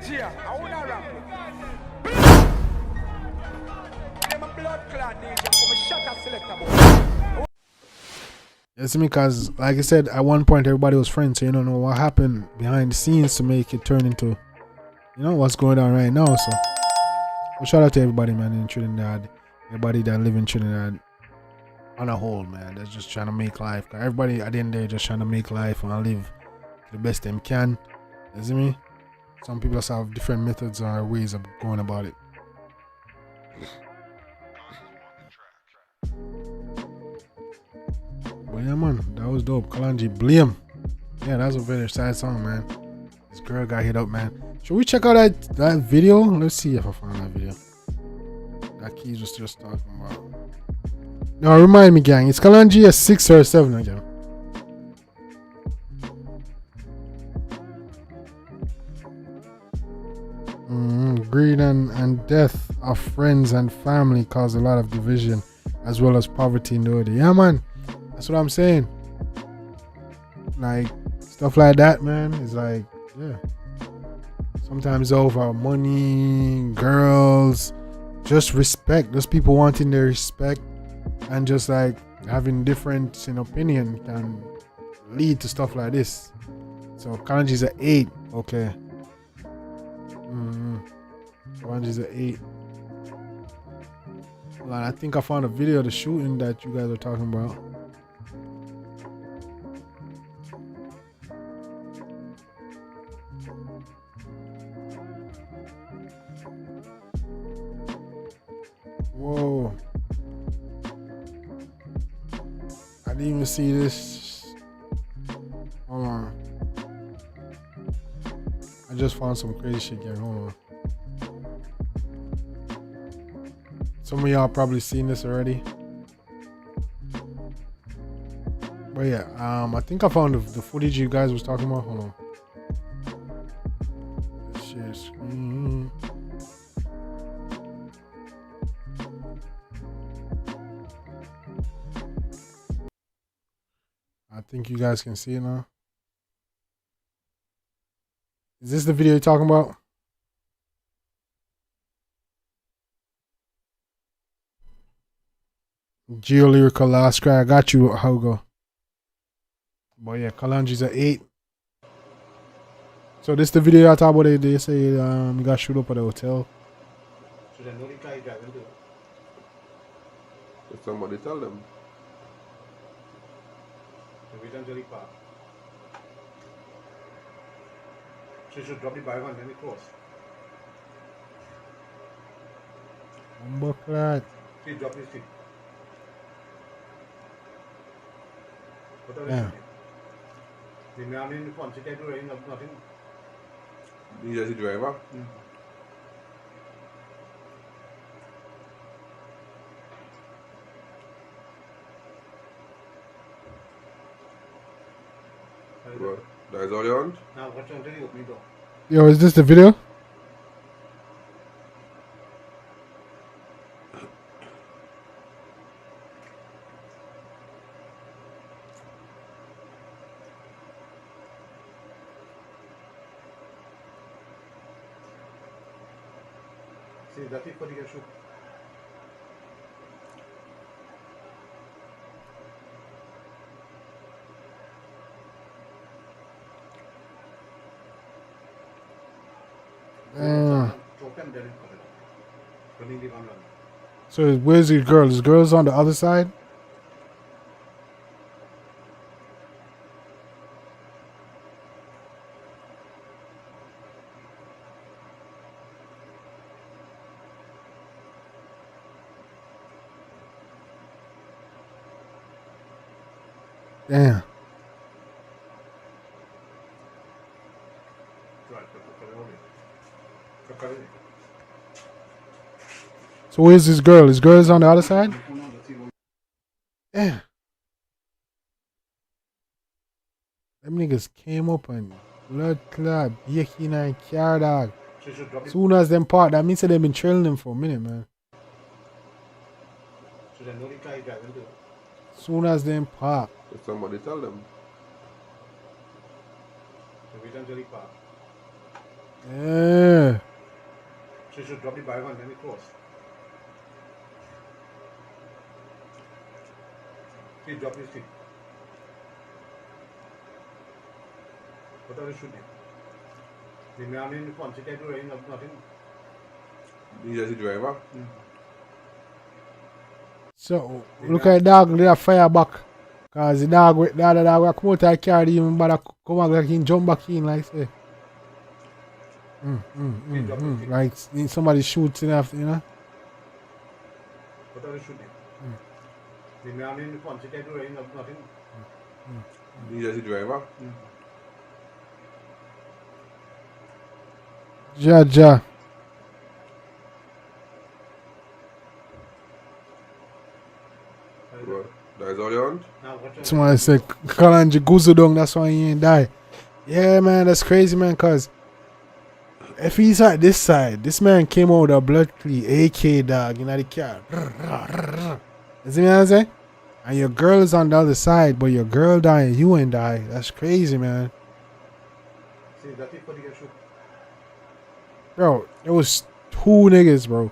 DJ, I wanna rap. I'm a blood clot DJ, I'm a shutter selector. It's me, because like I said, at one point everybody was friends, so you don't know what happened behind the scenes to make it turn into, you know, what's going on right now. So well, shout out to everybody, man, in Trinidad, everybody that live in Trinidad on a whole, man, that's just trying to make life. Cause everybody at the end of the day just trying to make life and live the best them can. You see me? Some people just have different methods or ways of going about it. But yeah, man, that was dope. Kalonji, blame. Yeah, that's a very sad song, man. This girl got hit up, man. Should we check out that video? Let's see if I find that video that Keys was just talking about. No, remind me, gang. It's Kalonji a 6 or a 7 again. Greed and death of friends and family cause a lot of division as well as poverty in the world. Yeah, man. That's what I'm saying. Like, stuff like that, man, is like, yeah. Sometimes over money, girls, just respect. Just people wanting their respect and just like having difference in opinion can lead to stuff like this. So Kalonji's an 8. Okay. Kalonji's an 8. Well, I think I found a video of the shooting that you guys are talking about. Whoa. I didn't even see this. Hold on. I just found some crazy shit going on. Some of y'all probably seen this already. But yeah, I think I found the footage you guys was talking about. Hold on. Share screen. I think you guys can see it now. Is this the video you're talking about? Geolyrical last cry. I got you, Hugo. But yeah, Kalonji's an 8. So this the video I talk about. They say you got shoot up at the hotel. If somebody tell them. She should drop the bag and then it close. Bucklet. She drop his feet. Yeah. The man in the front, she can't do nothing. He's just a driver. What? That is all you want? Now, what's on the opening door? Yo, is this the video? See, that's it for the shoot. So where's the girl? Is girls on the other side? Damn. So where's this girl? Is girls on the other side? Yeah. Them niggas came up and blood clot, baking and car dog. Soon as them part, that means that they've been trailing them for a minute, man. Soon as them pop. If somebody tell them. Yeah. She should drop the bag on any close. She drop his stick. What are you shooting? The man in the front, she can't do nothing. He's just a driver. So look at the dog with that fire back. Cause the other dog will come out of the car, even bother come out like he jump back in like say. Like somebody shooting after, you know? What are you shooting? The man in the front, she can't do nothing. He's just a driver. Ja. Bro, that's all you want? Somebody said Kalonji goozle down, that's why he ain't die. Yeah, man, that's crazy, man, cause if he's at this side, this man came out with a blood clean AK dog in the car. You see what I'm saying? And your girl is on the other side, but your girl dying, you ain't die. That's crazy, man. See, that's it for the shoot. Bro, there was 2 niggas, bro.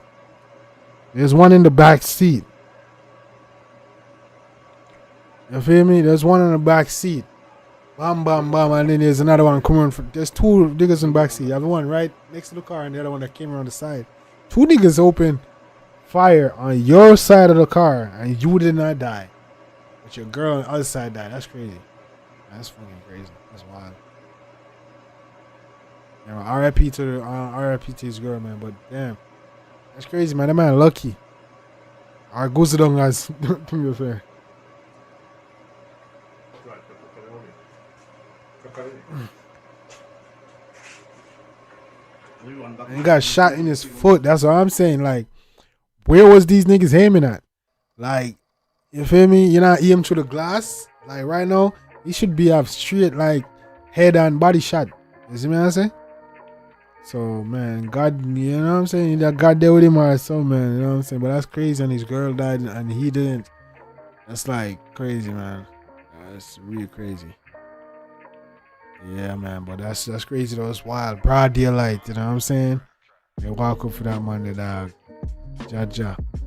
There's one in the back seat. You feel me? There's one in the back seat. Bam, bam, bam. And then there's another one coming from. There's 2 niggas in the back seat. You have one right next to the car and the other one that came around the side. 2 niggas open fire on your side of the car and you did not die. But your girl on the other side died. That's crazy. That's fucking crazy. That's wild. Yeah, RIP to his girl, man. But damn, that's crazy, man. That man lucky. Alright, goes to them guys. Do me a favor. He got shot in his foot. That's what I'm saying. Like, where was these niggas aiming at? Like, you feel me? You're not aiming through the glass. Like right now, he should be up straight, like head and body shot. You see what I'm saying? So man, God, you know what I'm saying? That God there with him or so, man. You know what I'm saying? But that's crazy, and his girl died and he didn't. That's like crazy, man. That's really crazy. Yeah, man. But that's crazy though. It's wild, broad daylight. You know what I'm saying? They walk up for that Monday, dog. Ja.